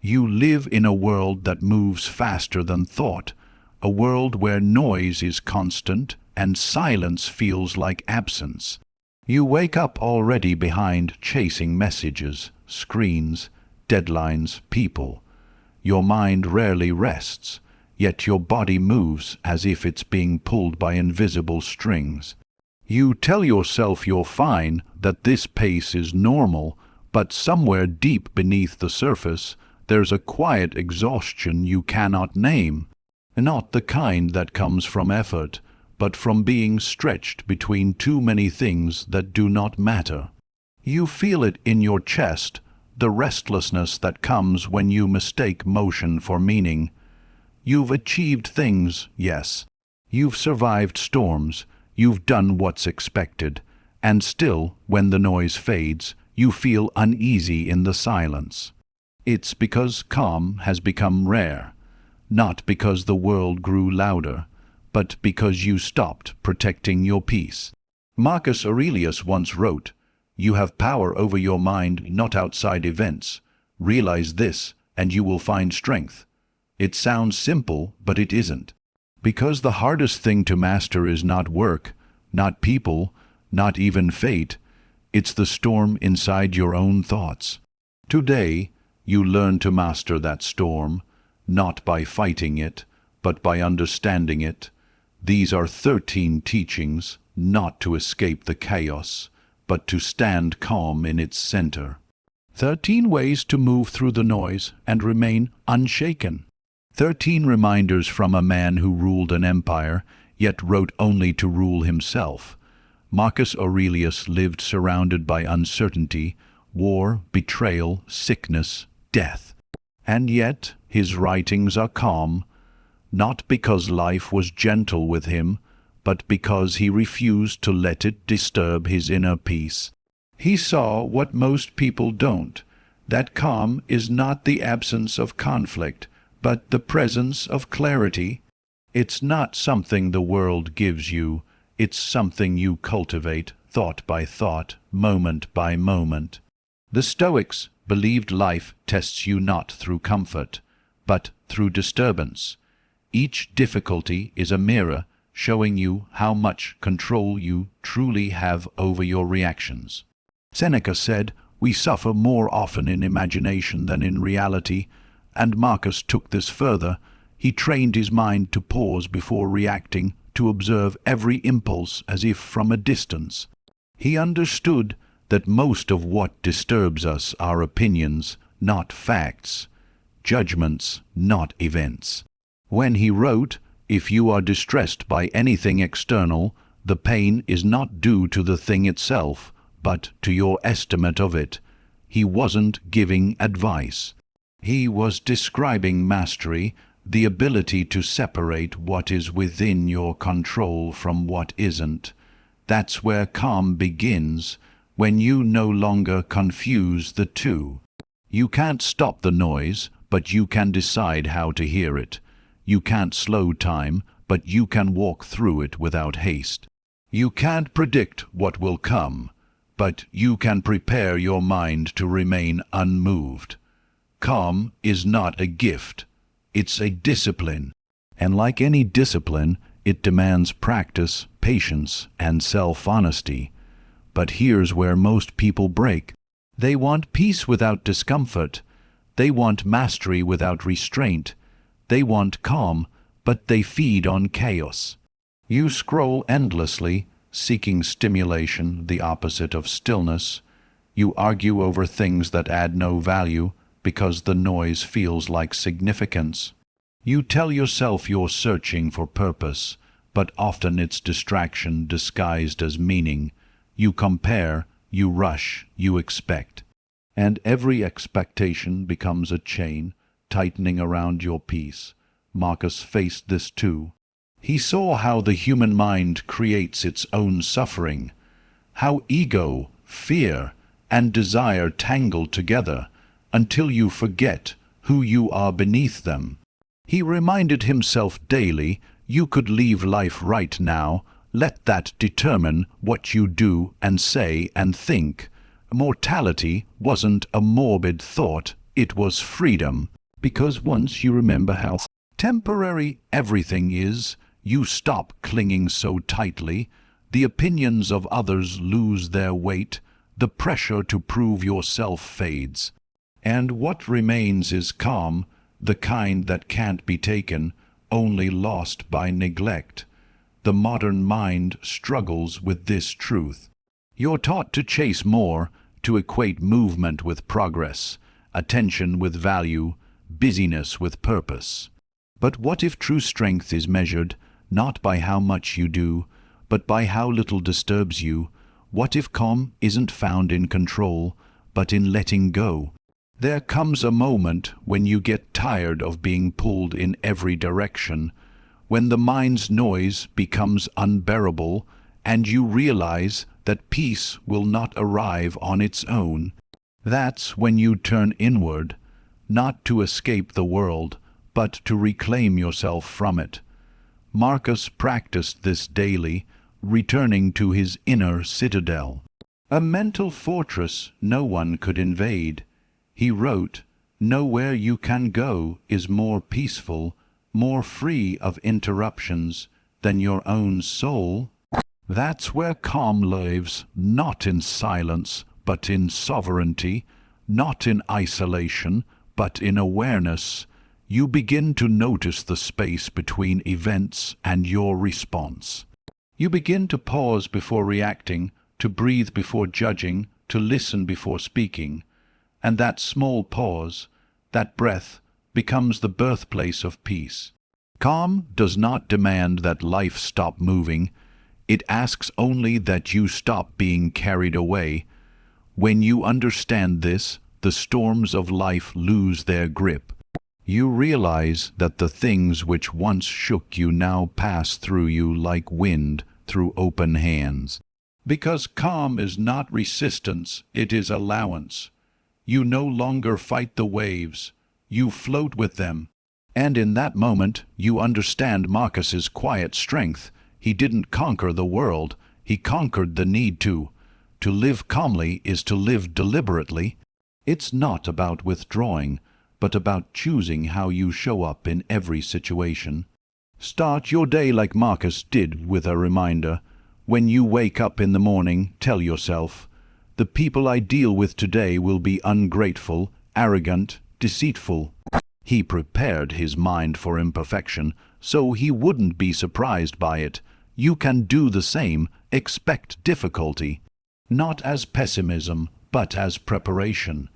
You live in a world that moves faster than thought, a world where noise is constant and silence feels like absence. You wake up already behind chasing messages, screens, deadlines, people. Your mind rarely rests, yet your body moves as if it's being pulled by invisible strings. You tell yourself you're fine, that this pace is normal, but somewhere deep beneath the surface, there's a quiet exhaustion you cannot name. Not the kind that comes from effort, but from being stretched between too many things that do not matter. You feel it in your chest, the restlessness that comes when you mistake motion for meaning. You've achieved things, yes. You've survived storms. You've done what's expected. And still, when the noise fades, you feel uneasy in the silence. It's because calm has become rare. Not because the world grew louder, but because you stopped protecting your peace. Marcus Aurelius once wrote, "You have power over your mind, not outside events. Realize this, and you will find strength." It sounds simple, but it isn't. Because the hardest thing to master is not work, not people, not even fate. It's the storm inside your own thoughts. Today, you learn to master that storm, not by fighting it, but by understanding it. These are 13 teachings, not to escape the chaos, but to stand calm in its center. 13 ways to move through the noise and remain unshaken. 13 reminders from a man who ruled an empire, yet wrote only to rule himself. Marcus Aurelius lived surrounded by uncertainty, war, betrayal, sickness, death. And yet his writings are calm, not because life was gentle with him, but because he refused to let it disturb his inner peace. He saw what most people don't, that calm is not the absence of conflict, but the presence of clarity. It's not something the world gives you, it's something you cultivate, thought by thought, moment by moment. The Stoics believed life tests you not through comfort, but through disturbance. Each difficulty is a mirror showing you how much control you truly have over your reactions. Seneca said, "We suffer more often in imagination than in reality," and Marcus took this further. He trained his mind to pause before reacting, to observe every impulse as if from a distance. He understood that most of what disturbs us are opinions, not facts, judgments, not events. When he wrote, "If you are distressed by anything external, the pain is not due to the thing itself, but to your estimate of it," he wasn't giving advice. He was describing mastery, the ability to separate what is within your control from what isn't. That's where calm begins, when you no longer confuse the two. You can't stop the noise, but you can decide how to hear it. You can't slow time, but you can walk through it without haste. You can't predict what will come, but you can prepare your mind to remain unmoved. Calm is not a gift, it's a discipline. And like any discipline, it demands practice, patience, and self-honesty. But here's where most people break. They want peace without discomfort. They want mastery without restraint. They want calm, but they feed on chaos. You scroll endlessly, seeking stimulation, the opposite of stillness. You argue over things that add no value, because the noise feels like significance. You tell yourself you're searching for purpose, but often it's distraction disguised as meaning. You compare, you rush, you expect. And every expectation becomes a chain, tightening around your peace. Marcus faced this too. He saw how the human mind creates its own suffering, how ego, fear, and desire tangle together, until you forget who you are beneath them. He reminded himself daily, you could leave life right now, let that determine what you do and say and think. Mortality wasn't a morbid thought, it was freedom, because once you remember how temporary everything is, you stop clinging so tightly, the opinions of others lose their weight, the pressure to prove yourself fades. And what remains is calm, the kind that can't be taken, only lost by neglect. The modern mind struggles with this truth. You're taught to chase more, to equate movement with progress, attention with value, busyness with purpose. But what if true strength is measured, not by how much you do, but by how little disturbs you? What if calm isn't found in control, but in letting go? There comes a moment when you get tired of being pulled in every direction, when the mind's noise becomes unbearable, and you realize that peace will not arrive on its own. That's when you turn inward, not to escape the world, but to reclaim yourself from it. Marcus practiced this daily, returning to his inner citadel, a mental fortress no one could invade. He wrote, "Nowhere you can go is more peaceful, more free of interruptions than your own soul." That's where calm lives, not in silence, but in sovereignty, not in isolation, but in awareness. You begin to notice the space between events and your response. You begin to pause before reacting, to breathe before judging, to listen before speaking. And that small pause, that breath, becomes the birthplace of peace. Calm does not demand that life stop moving. It asks only that you stop being carried away. When you understand this, the storms of life lose their grip. You realize that the things which once shook you now pass through you like wind through open hands. Because calm is not resistance, it is allowance. You no longer fight the waves, you float with them. And in that moment, you understand Marcus's quiet strength. He didn't conquer the world, he conquered the need to. To live calmly is to live deliberately. It's not about withdrawing, but about choosing how you show up in every situation. Start your day like Marcus did, with a reminder. When you wake up in the morning, tell yourself, "The people I deal with today will be ungrateful, arrogant, deceitful." He prepared his mind for imperfection, so he wouldn't be surprised by it. You can do the same, expect difficulty. Not as pessimism, but as preparation.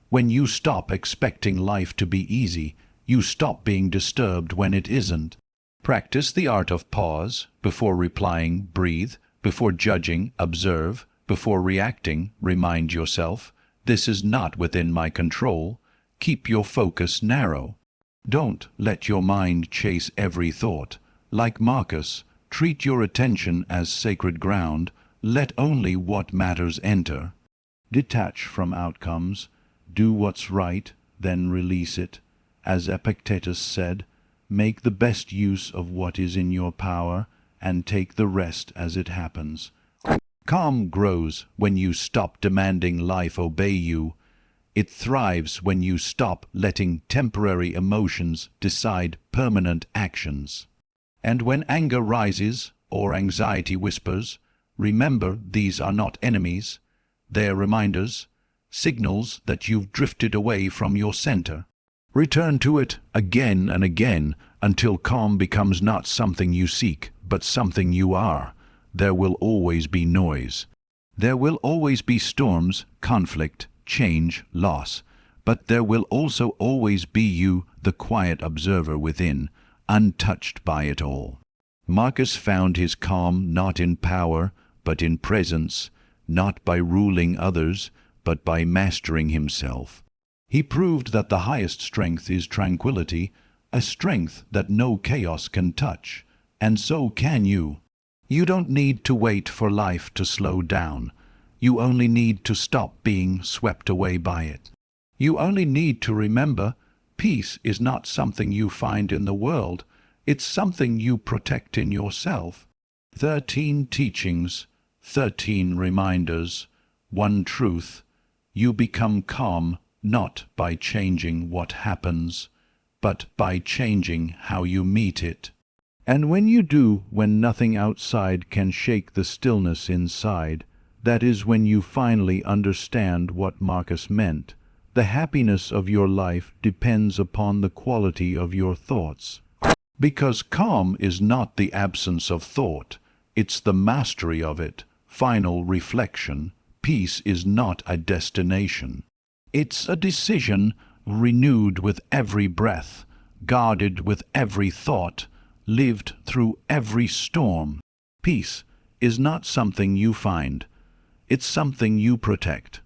When you stop expecting life to be easy, you stop being disturbed when it isn't. Practice the art of pause. Before replying, breathe. Before judging, observe. Before reacting, remind yourself, "This is not within my control." Keep your focus narrow. Don't let your mind chase every thought. Like Marcus, treat your attention as sacred ground. Let only what matters enter. Detach from outcomes. Do what's right, then release it. As Epictetus said, make the best use of what is in your power, and take the rest as it happens. Calm grows when you stop demanding life obey you. It thrives when you stop letting temporary emotions decide permanent actions. And when anger rises, or anxiety whispers, remember these are not enemies. They are reminders, signals that you've drifted away from your center. Return to it again and again until calm becomes not something you seek, but something you are. There will always be noise. There will always be storms, conflict, change, loss. But there will also always be you, the quiet observer within, untouched by it all. Marcus found his calm not in power, but in presence, not by ruling others, but by mastering himself. He proved that the highest strength is tranquility, a strength that no chaos can touch, and so can you. You don't need to wait for life to slow down. You only need to stop being swept away by it. You only need to remember, peace is not something you find in the world, it's something you protect in yourself. 13 teachings, 13 reminders, one truth. You become calm not by changing what happens, but by changing how you meet it. And when you do, when nothing outside can shake the stillness inside, that is when you finally understand what Marcus meant. The happiness of your life depends upon the quality of your thoughts. Because calm is not the absence of thought, it's the mastery of it. Final reflection. Peace is not a destination. It's a decision renewed with every breath, guarded with every thought, lived through every storm. Peace is not something you find. It's something you protect.